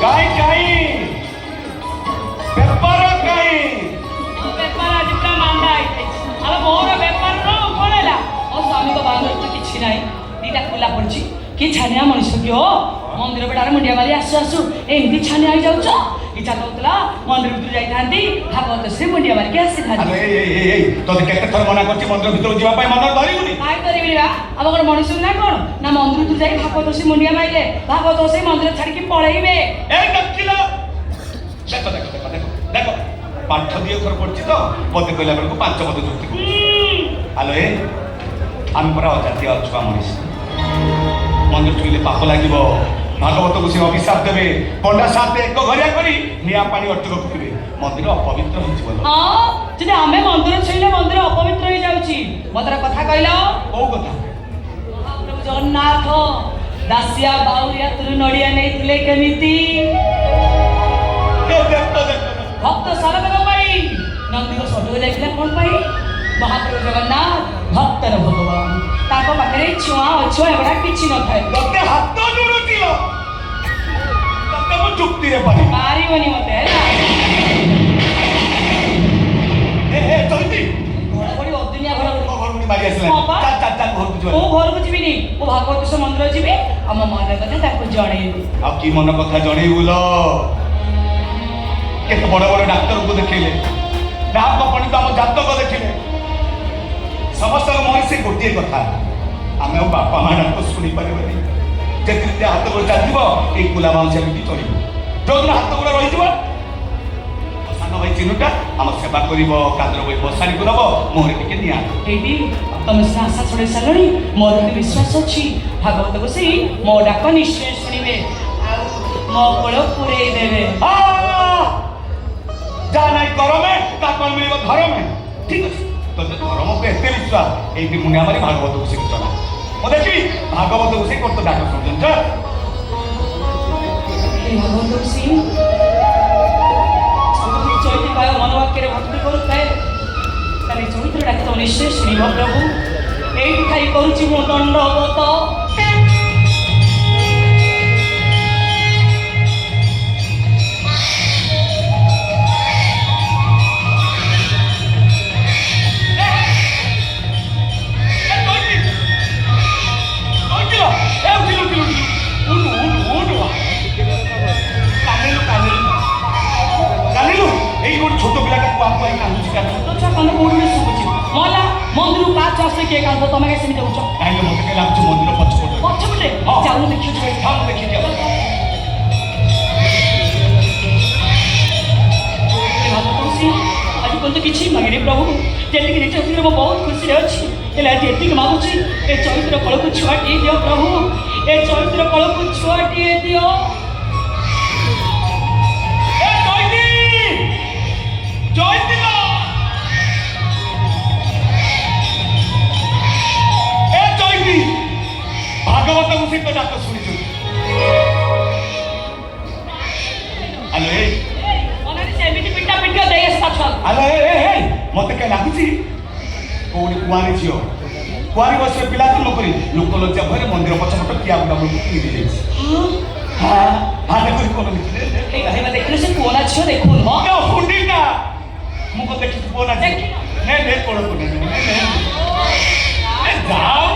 କାଇଁ କାଇଁ ବେପାର କାଇଁ ବେପାର ଆଜି ପୁରା ମାନ୍ଦା ହେଇଯାଇଛି। ଆଉ ମୋର ବେପାର କଣ ହେଲା? ମୋ ସ୍ୱାମୀଙ୍କ ବାହାଘର ତ କିଛି ନାହିଁ, ଦିଟା ଖୋଲା ପଡିଛି। କି ଛାନିଆ ମଣିଷ କି ଓ ମନ୍ଦିର ବେଡ଼ାରେ ମୁଣ୍ଡିଆ ମାରି ଆସୁ ଆସୁ ଏମିତି ଛାନିଆ ହେଇଯାଉଛ। ଇଚ୍ଛା କହୁଥିଲା ମନ୍ଦିର ଭିତରୁ ଯାଇଥାନ୍ତି, ଭାଗବତ ସେ ମୁଣ୍ଡିଆ ମାରିକି ଆସିଥାନ୍ତି। ତୋତେ କେତେ ଥର ମନା କରିଛି ମନ୍ଦିର ଭିତରକୁ ଯିବା ପାଇଁ, ମନ ଧରିବୁନି? କାଇଁ କରିବିନି ବା, ଆମ କଣ ମଣିଷ ନା କଣ? ନା ମନ୍ଦିର ଭିତରୁ ଯାଇ ଭାଗବତ ସେ ମୁଣ୍ଡିଆ ମାରିଲେ ଭାଗବତ ସେ ମନ୍ଦିର ଛାଡିକି ପଳେଇବେ। ଦେଖ ଦେଖ ଦେଖ ଦେଖ ଦେଖ ପାଠ ଦି ଅକ୍ଷର ପଢିଛି ତ, ମତେ କହିଲା ବେଳକୁ 5 ପଦ ଯୁକ୍ତି ଆଲୋ ଆମେ ପରା ଅଜାତିଆ ଅଛୁଆ ମଣିଷ। ମନ୍ଦିର ଛୁଇଁଲେ ପାପ ଲାଗିବ, ଭାଗବତକୁ ସେ ଅଭିଶାପ ଦେବେ, ପଣ୍ଡା ସାଥେ ଏକ ଘରିଆ କରି ନିଆଁ ପାଣି ଅଟକ ପକେଇବେ, ମନ୍ଦିର ଅପବିତ୍ର ହେଇଯିବ। ହଁ, ଯଦି ଆମେ ମନ୍ଦିର ଛୁଇଁଲେ ମନ୍ଦିର ଅପବିତ୍ର ହେଇଯାଉଛି। ମତେ କଥା କହିଲ କୋଉ କଥା? ମହାପ୍ରଭୁ ଜଗନ୍ନାଥ ଦାସିଆ ବାଉରିଆ ତୁରୁ ନଡିଆ ନେଇଥିଲେ କେମିତି? ଭକ୍ତ ସାରଙ୍କ ପାଇଁ। ନନ୍ଦିଙ୍କ ସଜକୁ ଯାଇଥିଲା କଣ ପାଇଁ? ମହାପ୍ରଭୁ ଜଗନ୍ନାଥ ଭକ୍ତର ଭଗବାନ, ତାଙ୍କ ପାଖରେ ଛୁଆ ଅଛୁଆ ଏଗୁଡା କିଛି ନଥାଏ। ତତେ ହାତ ଯୋଡୁଥିଲ, ତତେ ମୁଁ ଯୁକ୍ତିରେ ପାରିବନି ମତେ ହେଲା। ଚଳିଛି ଘଡଘଡି ଅଦୁନିଆ ଘଡଘଡି ମାରି ଆସିଲା। ମୁଁ ଘରକୁ ଯିବିନି, ମୁଁ ଭାଗବତ ମନ୍ଦିର ଯିବି, ଆମ ମନ କଥା ତାକୁ ଜଣେଇବି। ଆଉ କି ମନ କଥା ଜଣେଇବୁ ଲୋ? କେତେ ବଡ ବଡ ଡାକ୍ତରଙ୍କୁ ଦେଖେଇଲେ, ଡାକ ପଣ୍ଡିତ ଆମ ଜାତକ ଦେଖିଲେ, ସମସ୍ତଙ୍କ ମନେ ସେ ଗୋଟିଏ କଥା, ଆମେ ଆଉ ବାପା ମା ଡାକ ଶୁଣିପାରିବାନି। ଯେତେ ହାତ ଗୋଡ଼ ଚାଲିଯିବ ଏଇ କୁଲା ମାଉଁସିଆ ବିକି ଚଳିବ। ଯୋଉଦିନ ହାତ ଗୋଡ଼ ରହିଯିବ ସାନ ଭାଇ ଚିହ୍ନଟା ଆମ ସେବା କରିବ, କାଦର ବହି ବସାଣିକୁ ନବ, ମୁହଁରେ ଟିକେ ନିଆଁ। ଏଇଠି ତମେ ସିନା ଆଶା ଛଡେଇ ସାରିଲଣି, ମୋର ବି ବିଶ୍ୱାସ ଅଛି ଭାଗବତ ବସେଇ ମୋ ଡାକ ନିଶ୍ଚୟ ଶୁଣିବେ, ଆଉ ମୋ କୋଳ ପୁରେଇ ଦେବେ। যা নাই করমে তা কল মিলিব ধরমে। ঠিক আছে, তোদের ধর্মকে এতে বিশ্বাস, এইটি মুনে আমারই ভাগবত বসে চলা। ও দেখবি ভাগবত বসে করতো ডাক্তার শুনছেন যা। ভাগবত বসে চৈতি পায় মনোবাক্যের ভক্তি করুଥାଏ, তাহলে চৈত্র ডাকে তো নিশ্চয় শুনিব প্রভু। এইটি খাই করুছি মো দণ্ডবত। ছোট পিলাটা কুয়া কুয়াই কান্দুছি কেন? তো ছুয়া কান্দ কোউঠি শুভুছি? মলা মন্দির কাচ আসলে কে কান্দ, তুমি কাছে সেমি দেউছ? কাইলে মতে কে লাগুছি মন্দির পছপটে। পছপটে যাও দেখি যাও। থাম দেখি যাও। আজ পর্যন্ত କିଛି ମାଗିନି ପ୍ରଭୁ, ଯେତିକି ନିଜ ଭିତରେ ମୁଁ ବହୁତ ଖୁସିରେ ଅଛି, ହେଲେ ଆଜି ଏତିକି ମାଗୁଛି, ଏ ଚୈତ୍ର କଳକୁ ଛୁଆଟିଏ ଦିଅ ପ୍ରଭୁ, ଏ ଚୈତ୍ର କଳକୁ ଛୁଆଟିଏ ଦିଅ। ভাগবত বসে তো ডাক্তার শুনেছি। আলো মনে সেমিতি পিটা পিটা দেই আসতা ছল। আলো মতে কে লাগুছি কোউনি কুয়ারি ঝিও, কুয়ারি বসে পিলা জন্ম করি লোক লজ্জা ভয়ে মন্দির পছপট কিয়া বুড়া বুড়ি কিনে দিয়ে যাইছি। হ্যাঁ হ্যাঁ দেখুন কোন লিখিলে এই ভাইবা দেখিলে সে কোনা ঝিও দেখুন। হ্যাঁ কেউ ফুন্ডি না মু কো দেখি কোনা দেখি নে নে কোন কোন নে যাও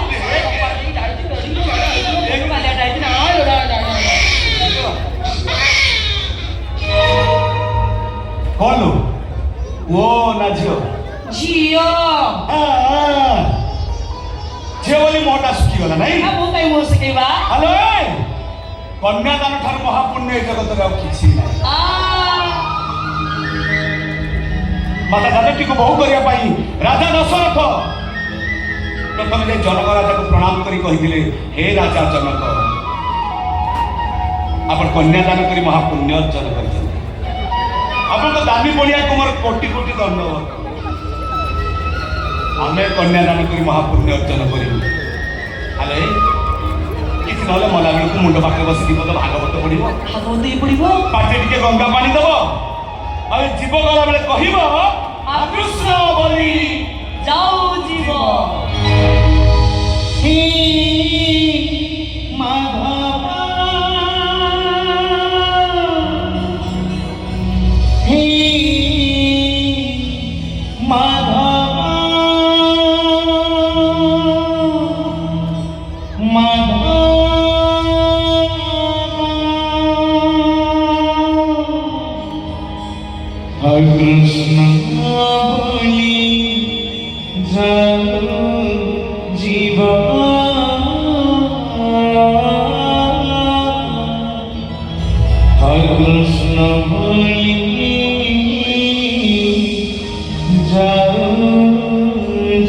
कौन लो? वो ना झियो झियो झियो बोली मोटा सुखी गला नहीं? हाँ वो कहीं मोर सके बा। हेलो कन्यादान ठार महापुण्य जगत रे किछि नहीं। माता जानकी को बहु करिया पाई राजा दशरथ प्रथम जे जनक राजा को प्रणाम करी कहिदिले, हे राजा जनक आपण कन्यादान करी महापुण्य अर्जन करिछन, आपण तो दानी पड़िया को मोर कोटि कोटि दंडवत। आमे कन्यादान करी महापुण्य अर्जन करिबु। आले किछि नले मला बेलକୁ मुंड पाखे बसी दीपद भागवत पढिबो, भागवत ही पढिबो, पाटे टिके गंगा पानी दबो, आ जीव गला बेले कहिबो कृष्ण बोली जाओ जीव हे माधव कृष्ण बोली जाओ जीवा कृष्ण बोली जाओ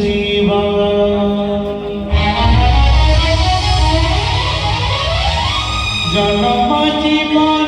जीवा जन्म जीवन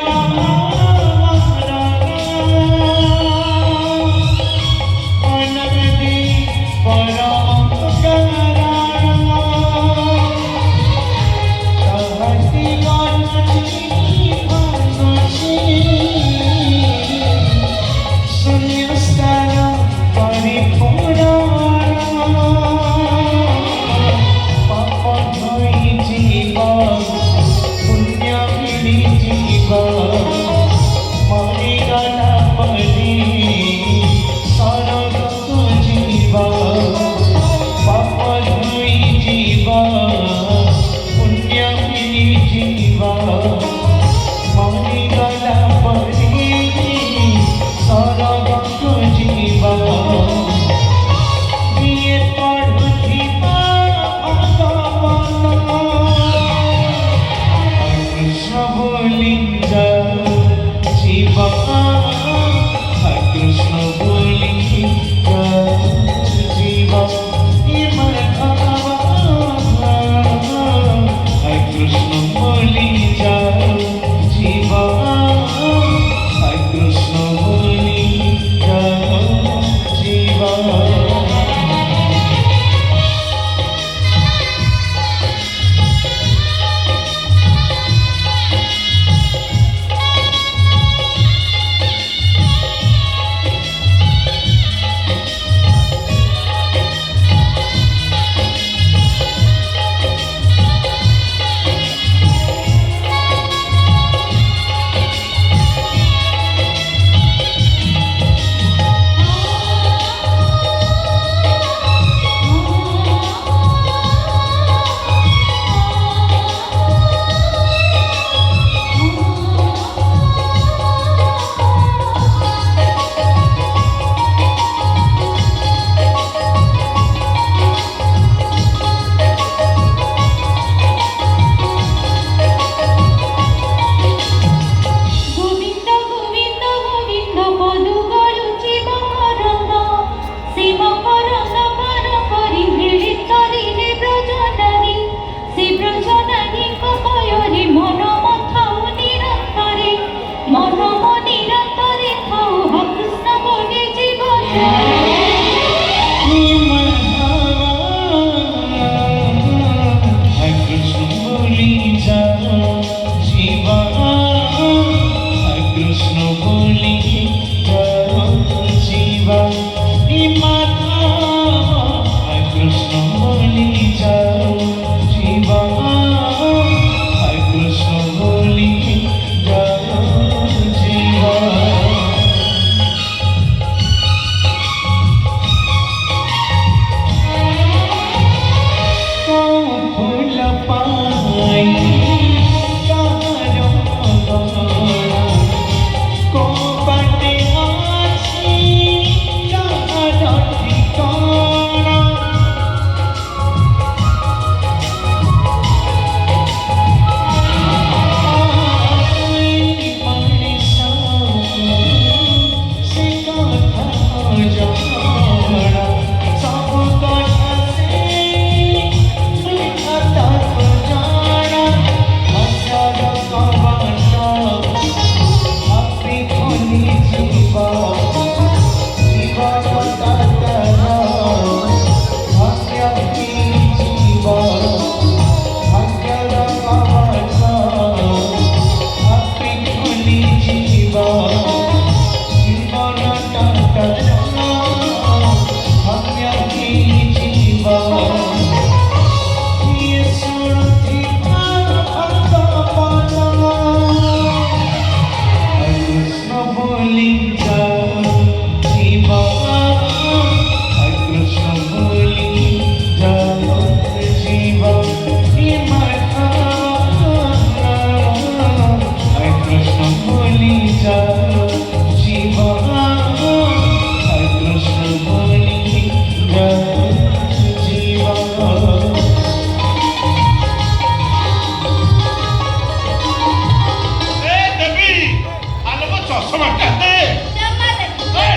ଚଷମାଟା ଦେ ଜମା ଦେବି। ଏ!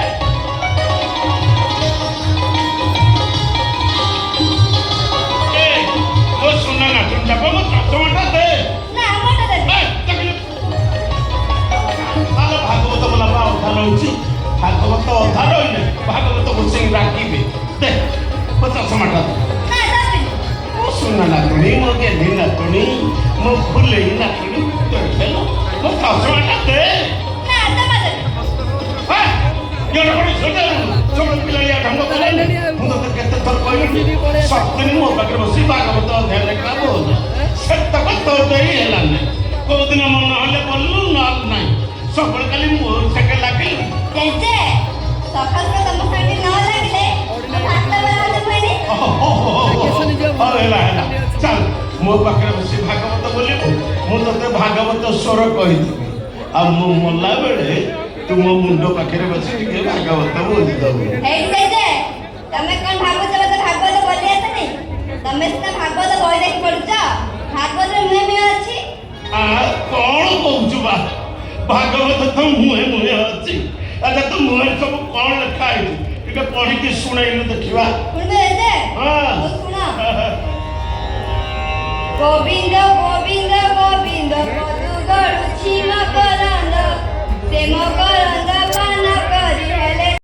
ଏ, ମୋ ସୁନା ନାତୁଣୀ ଯାକ ମୋ ଚଷମାଟା ଦେ ନା ମୋଟା ଦେବି। ଏ, ଦେଖିଲୁ? ଆଲୋ ଭାଗବତ ବୋଲା ବା ଅଧା ରହିଛି ଭାଗବତ ଅଧା ରହିଲେ ଭାଗବତ ବସେଇ ରାଖିବେ ଦେ ମୋ ଚଷମାଟା ଦେ ନା ଦେବିନି। ମୋ ସୁନା ନାତୁଣୀ ମୋ ଗେଲି ନାତୁଣୀ ମୋ ଫୁଲେଇ ନାତୁଣୀ ଦେଖିଲୁ ମୋ ଚଷମାଟା ଦେ ନା ଜମା ଦେବି। ମୁଁ ତତେ କେତେ ଥର କହିଲି ସବୁଦିନ ମୋ ପାଖରେ ବସି ଭାଗବତ ଅଧ୍ୟାୟ ଲେଖା ବୋଲ ସେତକ ତୋ ଦେଇ ହେଲାନି କୋଉଦିନ ମନ ହେଲେ ବୋଲୁ ନହେଲେ ନାହିଁ ସବୁବେଳେ ଖାଲି ମୋ ସେକେ ଲାଗିଲୁ ଜେଜେ ସକାଳୁ ତମ ସାଙ୍ଗେ ନ ଲାଗିଲେ ମୁଁ ଭାତ ବେଳାରେ ହୁଏନି। ହେଲା ହେଲା ଚାଲ ମୋ ପାଖରେ ବସି ଭାଗବତ ବୋଲିବୁ ମୁଁ ତତେ ଭାଗବତ ସ୍ୱର କହିଥିବି ଆଉ ମୁଁ ମଲା ବେଳେ ତୁ ମୋ ମୁଣ୍ଡ ପାଖରେ ବସି ଟିକେ ଭାଗବତ ବୋଲିଦବୁ ଏଇ ଜେଜେ ତମେ କଣ ଭାବୁଛ ମତେ ଭାଗବତ ବୋଲି ଆସେନି? ତମେ ସିନା ଭାଗବତ ବହି ଦେଖି ପଢୁଛ ଭାଗବତରେ ମୁହେଁ ଅଛି। କଣ କହୁଛୁ ବା ଭାଗବତ ତ ମୁହେଁ ମୁହେଁ ଅଛି ଆଚ୍ଛା ତୁ ମୁହେଁ ସବୁ କଣ ଲେଖା ହେଇଛି ଟିକେ ପଢିକି ଶୁଣେଇଲୁ ଦେଖିବା ଶୁଣିବେ ଜେଜେ? ହଁ। ଶୁଣ। ଗୋବିନ୍ଦ ଗୋବିନ୍ଦ ଗୋବିନ୍ଦ ପଦୁ ଗଡୁଛି ମକରନ୍ଦ ସେ ମକରନ୍ଦ ପାନ କରି